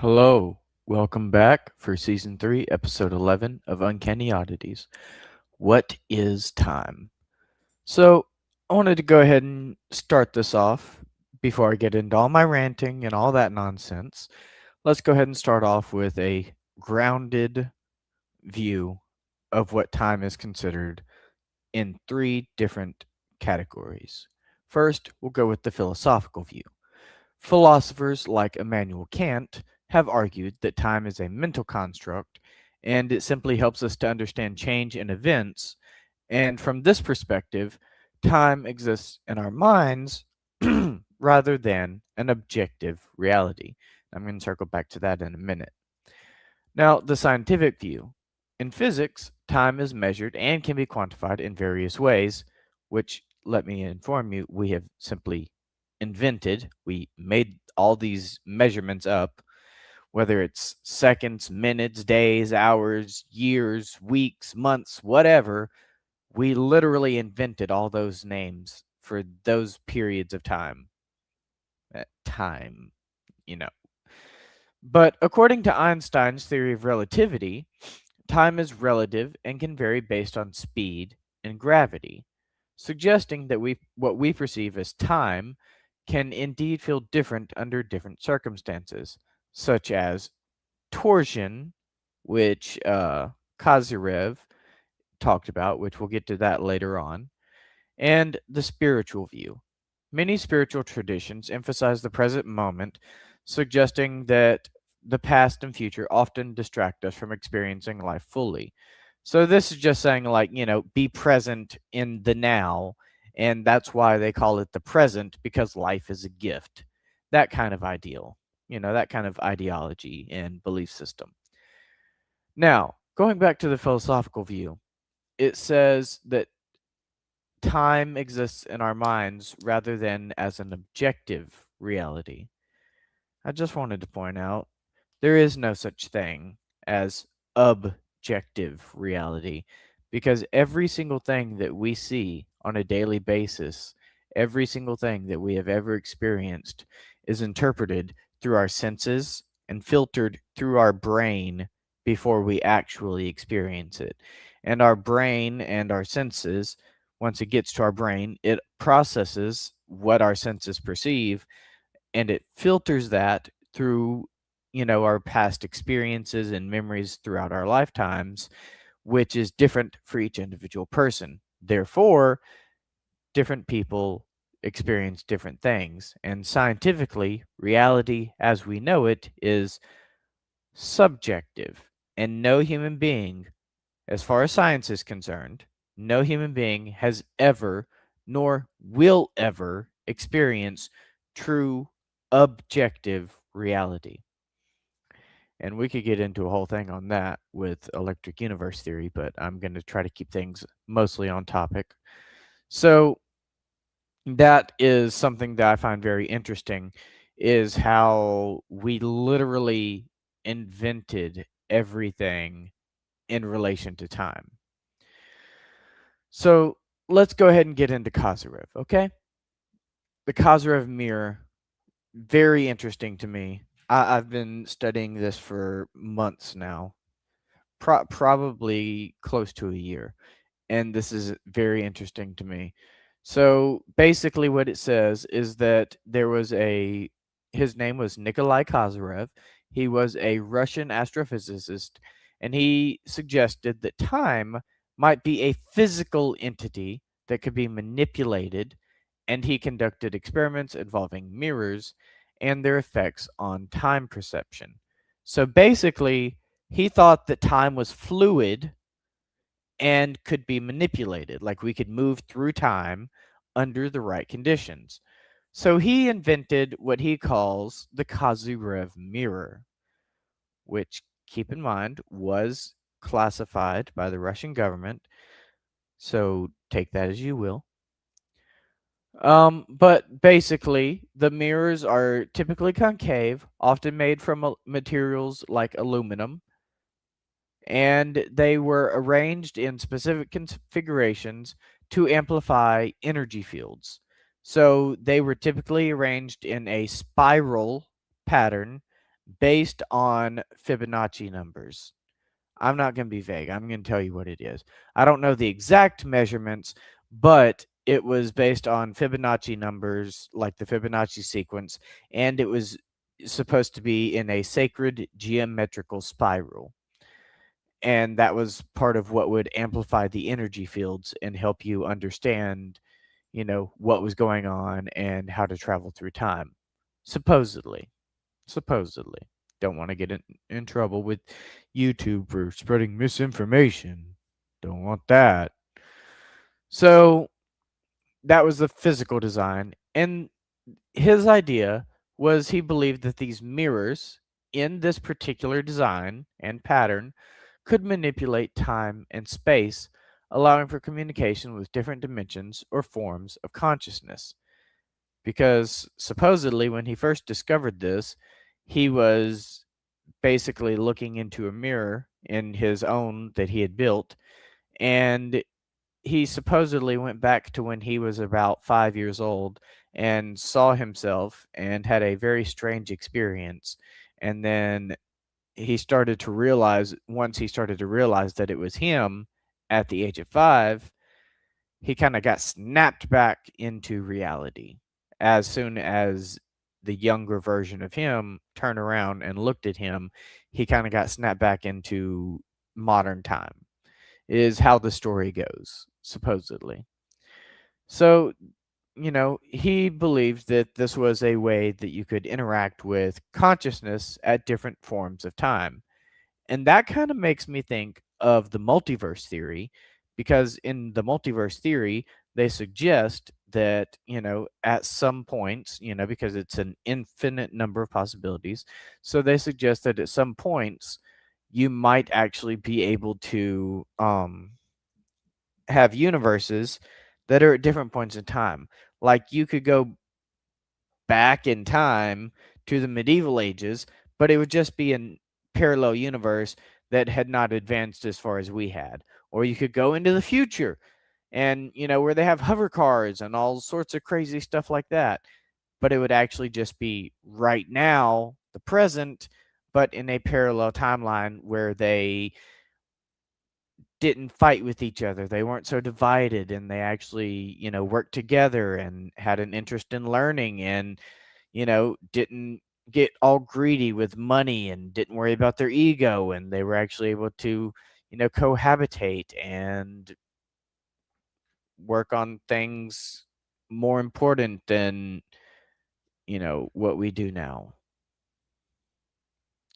Hello, welcome back for Season 3, Episode 11 of Uncanny Oddities. What is time? So, I wanted to go ahead and start this off before I get into all my ranting and all that nonsense. Let's go ahead and start off with a grounded view of what time is considered in three different categories. First, we'll go with the philosophical view. Philosophers like Immanuel Kant have argued that time is a mental construct and it simply helps us to understand change in events. And from this perspective, time exists in our minds rather than an objective reality. I'm going to circle back to that in a minute. Now, the scientific view. In physics, time is measured and can be quantified in various ways, which, let me inform you, we have simply invented. We made all these measurements up, whether it's seconds, minutes, days, hours, years, weeks, months, whatever. We literally invented all those names for those periods of time. Time, you know. But according to Einstein's theory of relativity, time is relative and can vary based on speed and gravity, suggesting that what we perceive as time can indeed feel different under different circumstances, such as torsion, which Kozyrev talked about, which we'll get to that later on, and the spiritual view. Many spiritual traditions emphasize the present moment, suggesting that the past and future often distract us from experiencing life fully. So, this is just saying, like, be present in the now, and that's why they call it the present because life is a gift. That kind of ideal, that kind of ideology and belief system. Now, going back to the philosophical view, it says that time exists in our minds rather than as an objective reality. I just wanted to point out there is no such thing as objective reality because every single thing that we see on a daily basis, every single thing that we have ever experienced is interpreted through our senses and filtered through our brain before we actually experience it. And our brain and our senses, once it gets to our brain, it processes what our senses perceive and it filters that through our past experiences and memories throughout our lifetimes, which is different for each individual person. Therefore, different people experience different things, and scientifically, reality as we know it is subjective, and no human being, as far as science is concerned, no human being has ever nor will ever experience true objective reality. And we could get into a whole thing on that with electric universe theory, but I'm going to try to keep things mostly on topic. So that is something that I find very interesting is how we literally invented everything in relation to time. So let's go ahead and get into Kozyrev, okay? The Kozyrev mirror, very interesting to me. I've been studying this for months now, probably close to a year, and this is very interesting to me. So basically, what it says is that his name was Nikolai Kozyrev. He was a Russian astrophysicist, and he suggested that time might be a physical entity that could be manipulated, and he conducted experiments involving mirrors and their effects on time perception. So basically, he thought that time was fluid and could be manipulated, like we could move through time under the right conditions. So he invented what he calls the Kozyrev mirror, which, keep in mind, was classified by the Russian government. So take that as you will. But basically, the mirrors are typically concave, often made from materials like aluminum, and they were arranged in specific configurations to amplify energy fields. So they were typically arranged in a spiral pattern based on Fibonacci numbers. I'm not going to be vague. I'm going to tell you what it is. I don't know the exact measurements, but it was based on Fibonacci numbers, like the Fibonacci sequence, and it was supposed to be in a sacred geometrical spiral. And that was part of what would amplify the energy fields and help you understand, what was going on and how to travel through time. Supposedly. Supposedly. Don't want to get in trouble with YouTube for spreading misinformation. Don't want that. So that was the physical design. And his idea was he believed that these mirrors in this particular design and pattern could manipulate time and space, allowing for communication with different dimensions or forms of consciousness. Because supposedly, when he first discovered this, he was basically looking into a mirror in his own that he had built, and he supposedly went back to when he was about 5 years old and saw himself and had a very strange experience. And then once he started to realize that it was him at the age of 5, he kind of got snapped back into reality as soon as the younger version of him turned around and looked at him. He kind of got snapped back into modern time, is how the story goes, supposedly. So, he believed that this was a way that you could interact with consciousness at different forms of time. And that kind of makes me think of the multiverse theory, because in the multiverse theory, they suggest that, at some points, because it's an infinite number of possibilities, so they suggest that at some points, you might actually be able to have universes that are at different points in time. Like you could go back in time to the medieval ages, but it would just be a parallel universe that had not advanced as far as we had. Or you could go into the future and, where they have hover cars and all sorts of crazy stuff like that. But it would actually just be right now, the present, but in a parallel timeline where they didn't fight with each other. They weren't so divided, and they actually, worked together and had an interest in learning, and, didn't get all greedy with money and didn't worry about their ego, and they were actually able to, cohabitate and work on things more important than, what we do now.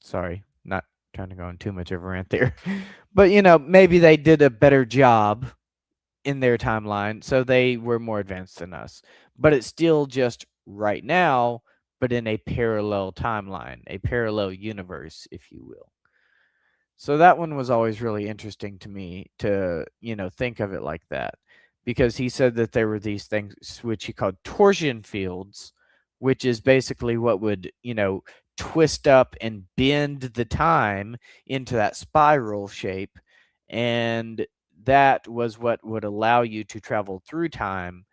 Sorry, not trying to go on too much of a rant there. But, maybe they did a better job in their timeline, so they were more advanced than us. But it's still just right now, but in a parallel timeline, a parallel universe, if you will. So that one was always really interesting to me to, think of it like that. Because he said that there were these things which he called torsion fields, which is basically what would, twist up and bend the time into that spiral shape. And that was what would allow you to travel through time,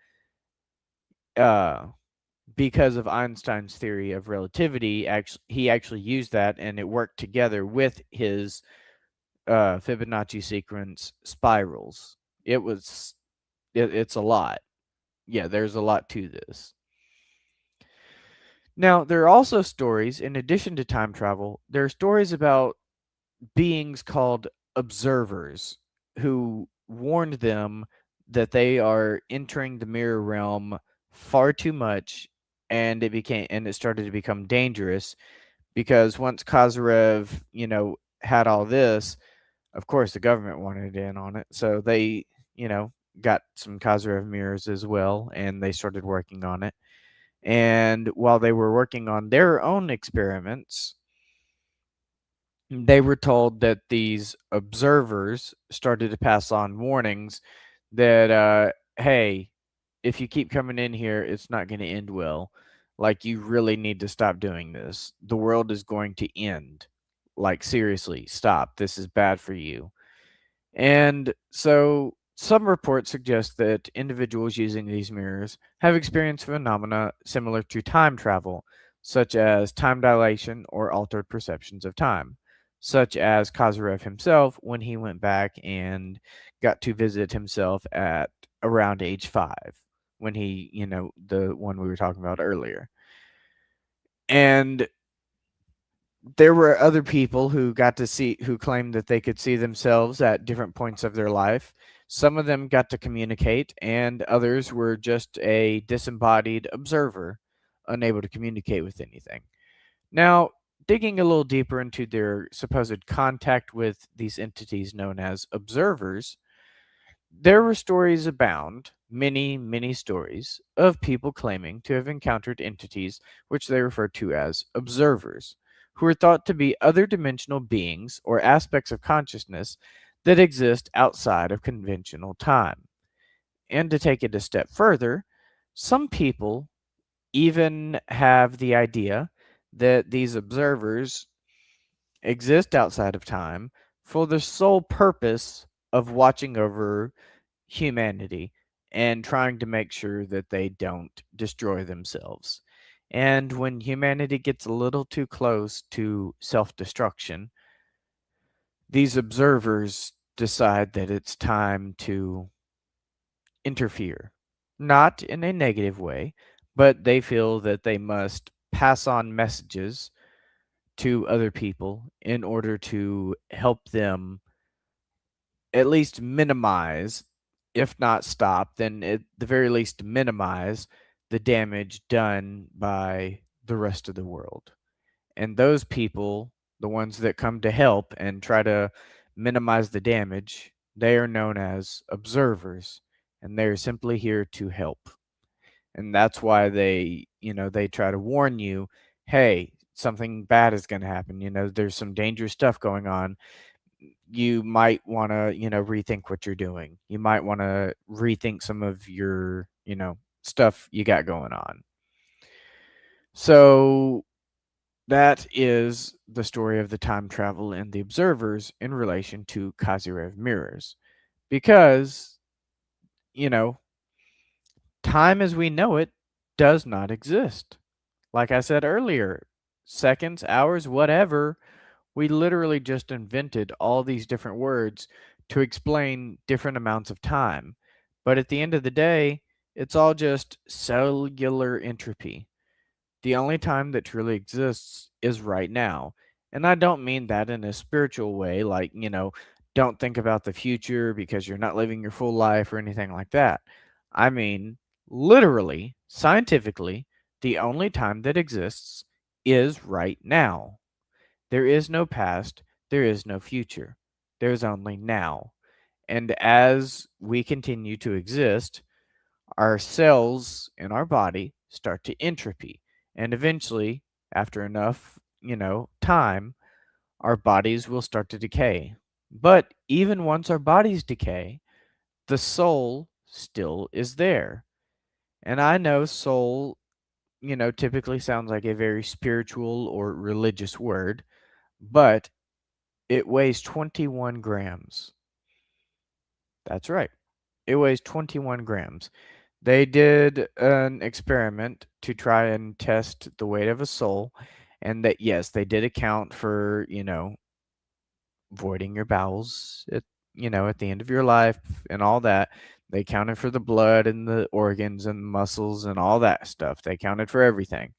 uh, because of Einstein's theory of relativity. He actually used that, and it worked together with his Fibonacci sequence spirals. It's a lot. Yeah, there's a lot to this. Now, there are also stories, in addition to time travel, there are stories about beings called observers who warned them that they are entering the mirror realm far too much, and it started to become dangerous, because once Kozyrev, had all this, of course the government wanted in on it. So they, got some Kozyrev mirrors as well, and they started working on it. And while they were working on their own experiments, they were told that these observers started to pass on warnings that, hey, if you keep coming in here, it's not going to end well. Like, you really need to stop doing this. The world is going to end. Like, seriously, stop. This is bad for you. And so some reports suggest that individuals using these mirrors have experienced phenomena similar to time travel, such as time dilation or altered perceptions of time, such as Kozyrev himself when he went back and got to visit himself at around age 5, when he, the one we were talking about earlier. And there were other people who claimed that they could see themselves at different points of their life. Some of them got to communicate, and others were just a disembodied observer, unable to communicate with anything. Now, digging a little deeper into their supposed contact with these entities known as observers, there were stories abound, many, many stories, of people claiming to have encountered entities which they refer to as observers, who are thought to be other dimensional beings or aspects of consciousness that exist outside of conventional time. And to take it a step further, some people even have the idea that these observers exist outside of time for the sole purpose of watching over humanity and trying to make sure that they don't destroy themselves. And when humanity gets a little too close to self destruction, these observers decide that it's time to interfere. Not in a negative way, but they feel that they must pass on messages to other people in order to help them at least minimize, if not stop, then at the very least minimize the damage done by the rest of the world. And those people, the ones that come to help and try to minimize the damage, they are known as observers, and they're simply here to help. And that's why they try to warn you, hey, something bad is going to happen. There's some dangerous stuff going on. You might want to, rethink what you're doing. You might want to rethink some of your, stuff you got going on. So that is the story of the time travel and the observers in relation to Kozyrev Mirrors. Because, you know, time as we know it does not exist. Like I said earlier, seconds, hours, whatever, we literally just invented all these different words to explain different amounts of time. But at the end of the day, it's all just cellular entropy. The only time that truly exists is right now. And I don't mean that in a spiritual way, like, don't think about the future because you're not living your full life or anything like that. I mean, literally, scientifically, the only time that exists is right now. There is no past, there is no future. There's only now. And as we continue to exist, our cells in our body start to entropy. And eventually, after enough, time, our bodies will start to decay. But even once our bodies decay, the soul still is there. And I know soul, typically sounds like a very spiritual or religious word, but it weighs 21 grams. That's right. It weighs 21 grams. They did an experiment to try and test the weight of a soul, and that, yes, they did account for, voiding your bowels at the end of your life and all that. They counted for the blood and the organs and muscles and all that stuff. They counted for everything.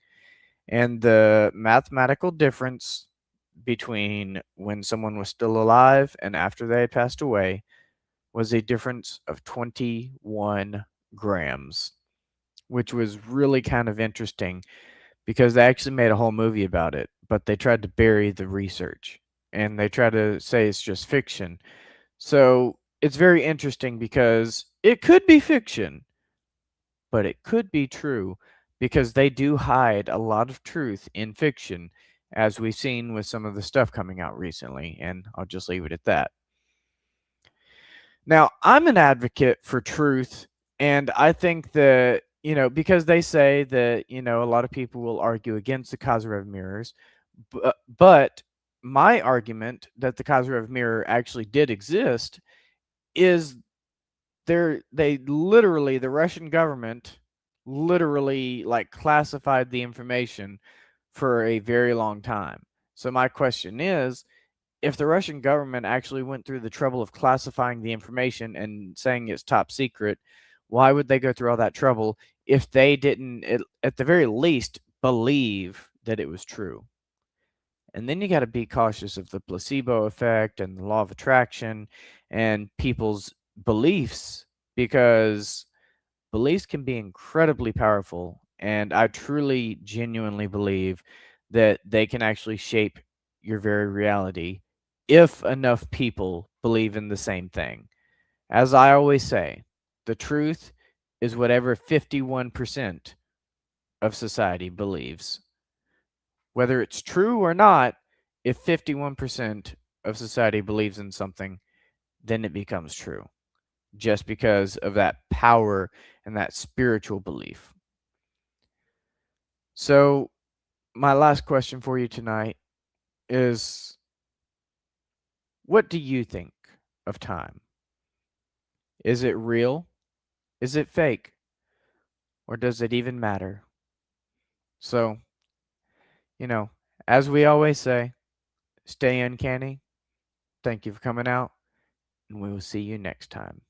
And the mathematical difference between when someone was still alive and after they had passed away was a difference of 21 grams, which was really kind of interesting because they actually made a whole movie about it, but they tried to bury the research and they try to say it's just fiction. So it's very interesting because it could be fiction, but it could be true because they do hide a lot of truth in fiction, as we've seen with some of the stuff coming out recently, and I'll just leave it at that. Now, I'm an advocate for truth, and I think that, because they say that, a lot of people will argue against the Kozyrev mirrors, but my argument that the Kozyrev mirror actually did exist is the Russian government literally like classified the information for a very long time. So my question is, if the Russian government actually went through the trouble of classifying the information and saying it's top secret, why would they go through all that trouble if they didn't, at the very least, believe that it was true? And then you got to be cautious of the placebo effect and the law of attraction and people's beliefs, because beliefs can be incredibly powerful. And I truly, genuinely believe that they can actually shape your very reality if enough people believe in the same thing. As I always say, the truth is whatever 51% of society believes. Whether it's true or not, if 51% of society believes in something, then it becomes true, just because of that power and that spiritual belief. So, my last question for you tonight is, what do you think of time? Is it real? Is it fake? Or does it even matter? So, you know, as we always say, stay uncanny. Thank you for coming out, and we will see you next time.